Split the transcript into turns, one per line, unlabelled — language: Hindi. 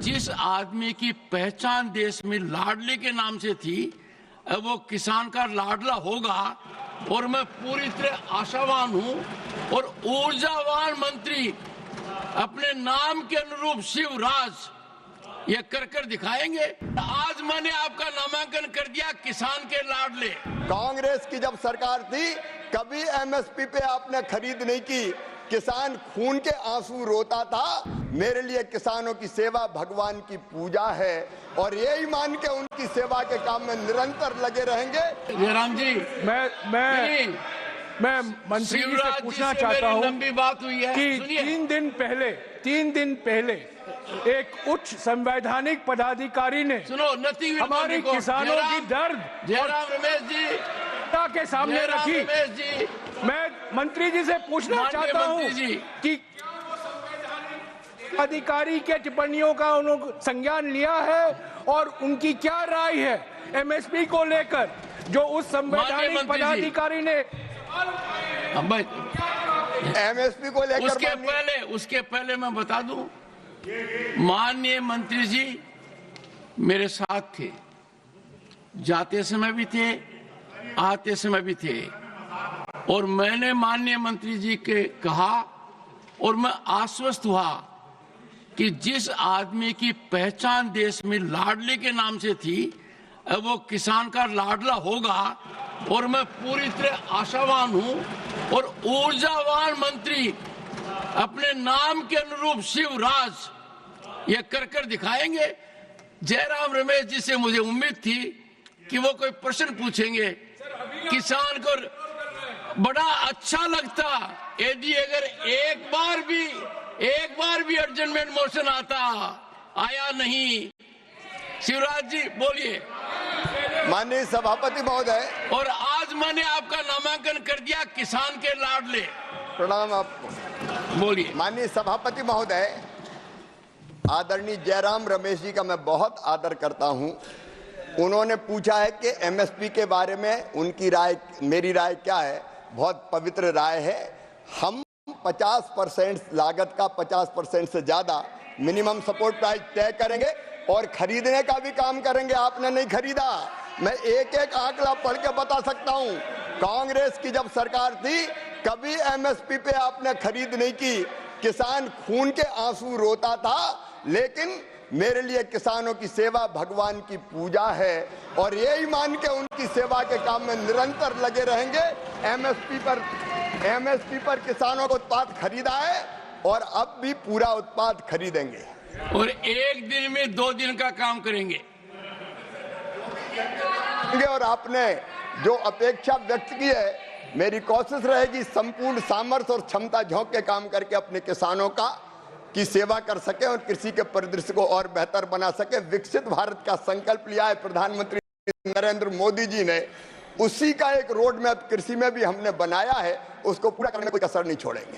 जिस आदमी की पहचान देश में लाडले के नाम से थी, अब वो किसान का लाडला होगा और मैं पूरी तरह आशावान हूं और ऊर्जावान मंत्री अपने नाम के अनुरूप शिवराज ये कर दिखाएंगे। आज मैंने आपका नामांकन कर दिया किसान के लाडले।
कांग्रेस की जब सरकार थी कभी एमएसपी पे आपने खरीद नहीं की, किसान खून के आंसू रोता था। मेरे लिए किसानों की सेवा भगवान की पूजा है और यही मान के उनकी सेवा के काम में निरंतर लगे रहेंगे।
जयराम जी,
मैं मंत्री जी से पूछना चाहता हूं
लंबी बात हुई है
कि 3 दिन पहले एक उच्च संवैधानिक पदाधिकारी ने हमारे किसानों की दर्द
जयराम रमेश जी
के सामने रखी। मैं मंत्री जी से पूछना चाहता हूं कि अधिकारी के टिप्पणियों का उन्होंने संज्ञान लिया है और उनकी क्या राय है एमएसपी को लेकर, जो उस संवैधानिक पदाधिकारी ने
एमएसपी को लेकर।
उसके पहले मैं बता दूं, माननीय मंत्री जी मेरे साथ थे, जाते समय भी थे, आते समय भी थे, और मैंने माननीय मंत्री जी के कहा और मैं आश्वस्त हुआ कि जिस आदमी की पहचान देश में लाडले के नाम से थी, अब वो किसान का लाडला होगा और मैं पूरी तरह आशावान हूं और ऊर्जावान मंत्री अपने नाम के अनुरूप शिवराज ये कर दिखाएंगे। जयराम रमेश जी से मुझे उम्मीद थी कि वो कोई प्रश्न पूछेंगे, किसान को बड़ा अच्छा लगता यदि अगर एक बार भी एडजमेंट मोशन आता, आया नहीं। शिवराज जी बोलिए।
माननीय सभापति महोदय,
और आज मैंने आपका नामांकन कर दिया किसान के लाडले।
प्रणाम आपको।
बोलिए।
माननीय सभापति महोदय, आदरणीय जयराम रमेश जी का मैं बहुत आदर करता हूं। उन्होंने पूछा है कि एमएसपी के बारे में उनकी राय, मेरी राय क्या है। बहुत पवित्र राय है। हम 50% लागत का 50% से ज्यादा मिनिमम सपोर्ट प्राइस तय करेंगे और खरीदने का भी काम करेंगे। आपने नहीं खरीदा, मैं एक एक आंकड़ा पढ़ के बता सकता हूं। कांग्रेस की जब सरकार थी कभी एमएसपी पे आपने खरीद नहीं की, किसान खून के आंसू रोता था। लेकिन मेरे लिए किसानों की सेवा भगवान की पूजा है और यही मान के उनकी सेवा के काम में निरंतर लगे रहेंगे। एमएसपी पर किसानों को उत्पाद खरीदा है और अब भी पूरा उत्पाद खरीदेंगे
और एक दिन में 2 दिन का काम करेंगे।
और आपने जो अपेक्षा व्यक्त की है, मेरी कोशिश रहेगी संपूर्ण सामर्थ्य और क्षमता झोंक के काम करके अपने किसानों की सेवा कर सके और कृषि के परिदृश्य को और बेहतर बना सके। विकसित भारत का संकल्प लिया है प्रधानमंत्री नरेंद्र मोदी जी ने, उसी का एक रोड मैप कृषि में भी हमने बनाया है, उसको पूरा करने में कोई कसर नहीं छोड़ेंगे।